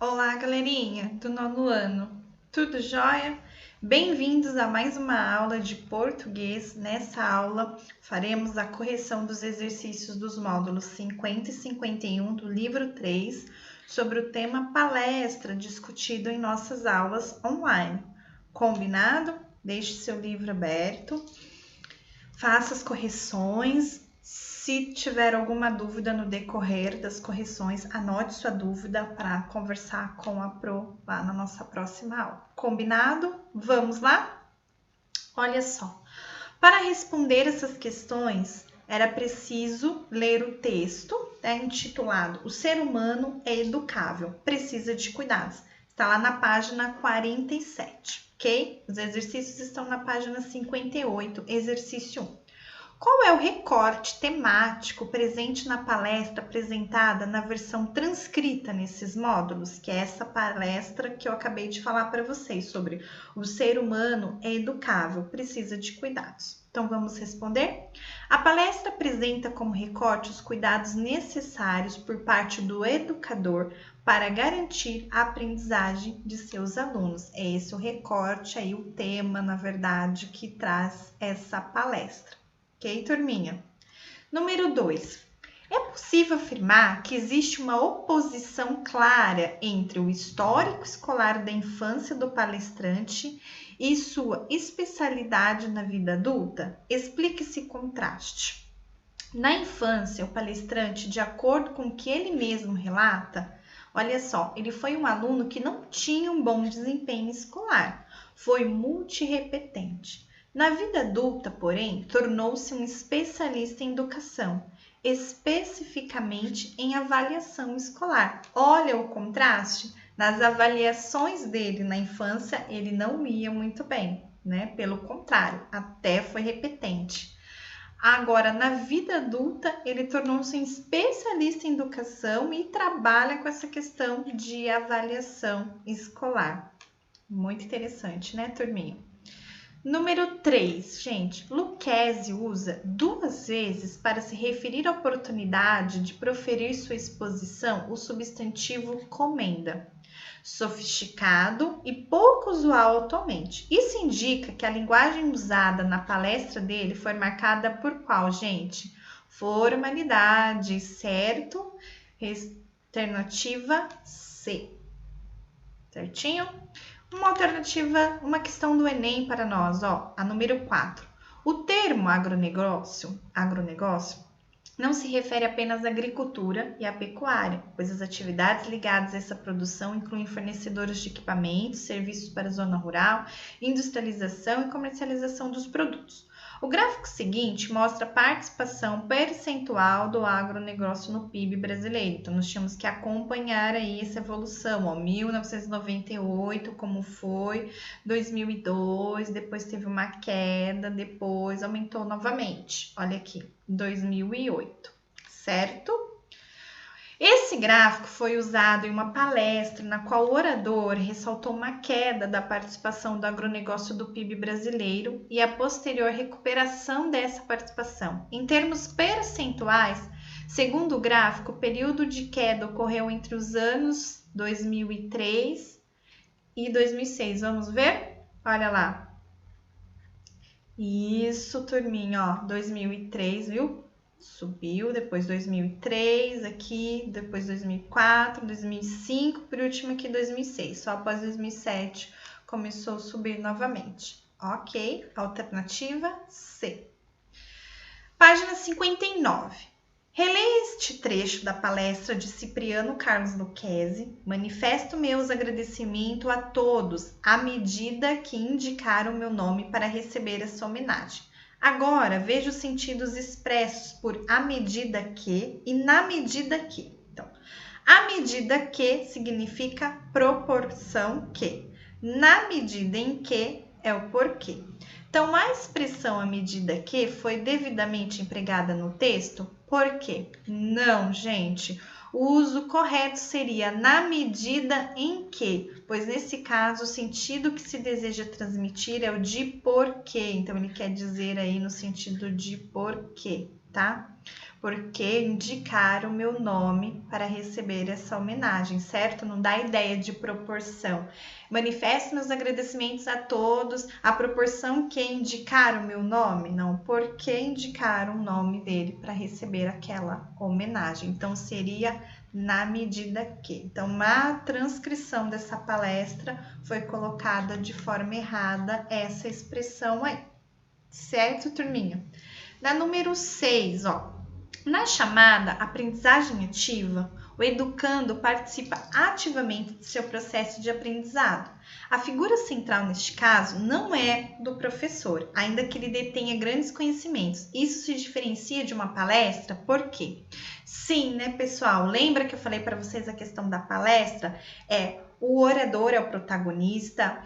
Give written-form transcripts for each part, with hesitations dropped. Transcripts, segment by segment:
Olá, galerinha do nono ano, tudo jóia? Bem-vindos a mais uma aula de português. Nessa aula, faremos a correção dos exercícios dos módulos 50 e 51 do livro 3, sobre o tema palestra discutido em nossas aulas online. Combinado? Deixe seu livro aberto, faça as correções. Se tiver alguma dúvida no decorrer das correções, anote sua dúvida para conversar com a Pro lá na nossa próxima aula. Combinado? Vamos lá? Olha só, para responder essas questões, era preciso ler o texto, intitulado O Ser Humano é Educável, Precisa de Cuidados. Está lá na página 47, ok? Os exercícios estão na página 58, exercício 1. Qual é o recorte temático presente na palestra apresentada na versão transcrita nesses módulos? Que é essa palestra que eu acabei de falar para vocês sobre o ser humano é educável, precisa de cuidados. Então vamos responder? A palestra apresenta como recorte os cuidados necessários por parte do educador para garantir a aprendizagem de seus alunos. É esse o recorte aí, o tema, na verdade, que traz essa palestra. Ok, turminha? Número 2. É possível afirmar que existe uma oposição clara entre o histórico escolar da infância do palestrante e sua especialidade na vida adulta? Explique esse contraste. Na infância, o palestrante, de acordo com o que ele mesmo relata, olha só, ele foi um aluno que não tinha um bom desempenho escolar, foi multirrepetente. Na vida adulta, porém, tornou-se um especialista em educação, especificamente em avaliação escolar. Olha o contraste, nas avaliações dele na infância, ele não ia muito bem, né? Pelo contrário, até foi repetente. Agora, na vida adulta, ele tornou-se um especialista em educação e trabalha com essa questão de avaliação escolar. Muito interessante, né, turminha? Número 3, gente, Lucchesi usa 2 vezes para se referir à oportunidade de proferir sua exposição o substantivo comenda, sofisticado e pouco usual atualmente. Isso indica que a linguagem usada na palestra dele foi marcada por qual, gente? Formalidade, certo? Alternativa C. Certinho? Uma alternativa, uma questão do Enem para nós, ó, a número 4. O termo agronegócio não se refere apenas à agricultura e à pecuária, pois as atividades ligadas a essa produção incluem fornecedores de equipamentos, serviços para a zona rural, industrialização e comercialização dos produtos. O gráfico seguinte mostra a participação percentual do agronegócio no PIB brasileiro. Então, nós tínhamos que acompanhar aí essa evolução, ó, 1998, como foi, 2002, depois teve uma queda, depois aumentou novamente. Olha aqui, 2008, certo? Esse gráfico foi usado em uma palestra na qual o orador ressaltou uma queda da participação do agronegócio do PIB brasileiro e a posterior recuperação dessa participação. Em termos percentuais, segundo o gráfico, o período de queda ocorreu entre os anos 2003 e 2006. Vamos ver? Olha lá. Isso, turminha, ó, 2003, viu? Subiu, depois 2003 aqui, depois 2004, 2005, por último aqui 2006. Só após 2007 começou a subir novamente. Ok, alternativa C. Página 59. Releia este trecho da palestra de Cipriano Carlos Lucchesi. Manifesto meus agradecimentos a todos, à medida que indicaram meu nome para receber essa homenagem. Agora, veja os sentidos expressos por à medida que e na medida que. Então, à medida que significa proporção que. Na medida em que é o porquê. Então, a expressão à medida que foi devidamente empregada no texto, por quê? Não, gente. O uso correto seria na medida em que, pois nesse caso o sentido que se deseja transmitir é o de porquê. Então, ele quer dizer aí no sentido de porquê, tá? porque indicaram o meu nome para receber essa homenagem, certo? Não dá ideia de proporção. Manifesto meus agradecimentos a todos, a proporção que indicaram o meu nome? Não, porque indicaram o nome dele para receber aquela homenagem. Então, seria na medida que. Então, uma transcrição dessa palestra foi colocada de forma errada essa expressão aí. Certo, turminha? Na número 6, ó. Na chamada aprendizagem ativa, o educando participa ativamente do seu processo de aprendizado. A figura central neste caso não é do professor, ainda que ele detenha grandes conhecimentos. Isso se diferencia de uma palestra, por quê? Sim, né, pessoal? Lembra que eu falei para vocês a questão da palestra? O orador é o protagonista,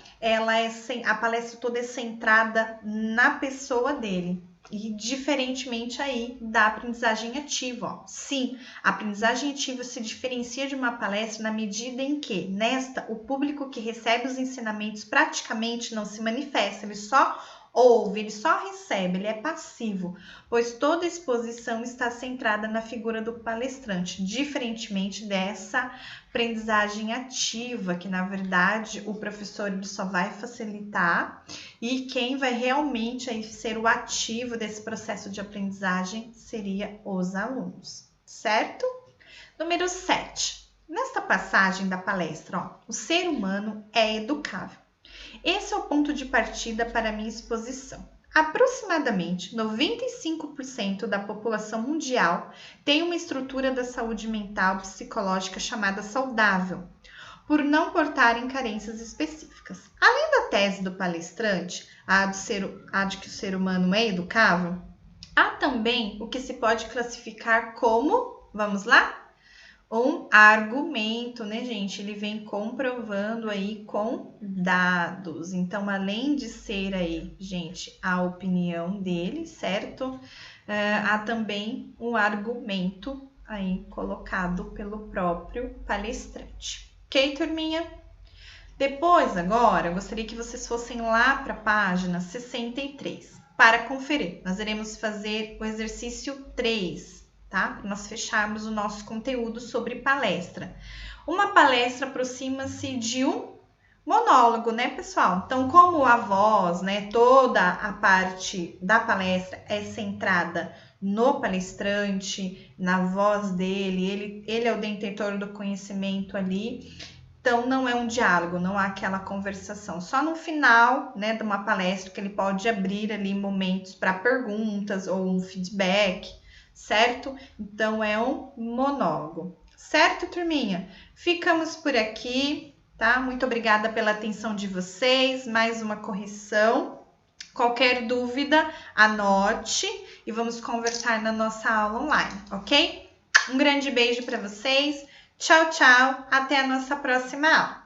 a palestra toda é centrada na pessoa dele. E diferentemente aí da aprendizagem ativa, ó. Sim, a aprendizagem ativa se diferencia de uma palestra na medida em que, nesta, o público que recebe os ensinamentos praticamente não se manifesta, ele só ouve, ele só recebe, ele é passivo, pois toda exposição está centrada na figura do palestrante, diferentemente dessa aprendizagem ativa, que na verdade o professor ele só vai facilitar e quem vai realmente aí ser o ativo desse processo de aprendizagem seria os alunos, certo? Número 7. Nesta passagem da palestra, ó, o ser humano é educável. Esse é o ponto de partida para a minha exposição. Aproximadamente 95% da população mundial tem uma estrutura da saúde mental psicológica chamada saudável, por não portarem carências específicas. Além da tese do palestrante, a de que o ser humano é educável, há também o que se pode classificar como, vamos lá? Um argumento, né, gente? Ele vem comprovando aí com dados. Então, além de ser aí, gente, a opinião dele, certo? Há também um argumento aí colocado pelo próprio palestrante. Ok, turminha? Depois, agora, eu gostaria que vocês fossem lá para a página 63 para conferir. Nós iremos fazer o exercício 3. Tá? Para nós fecharmos o nosso conteúdo sobre palestra. Uma palestra aproxima-se de um monólogo, né, pessoal? Então, como a voz, né, toda a parte da palestra é centrada no palestrante, na voz dele, ele é o detentor do conhecimento ali. Então, não é um diálogo, não há aquela conversação. Só no final, né, de uma palestra que ele pode abrir ali momentos para perguntas ou um feedback, certo? Então, é um monólogo. Certo, turminha? Ficamos por aqui, tá? Muito obrigada pela atenção de vocês. Mais uma correção. Qualquer dúvida, anote e vamos conversar na nossa aula online, ok? Um grande beijo para vocês. Tchau, tchau. Até a nossa próxima aula.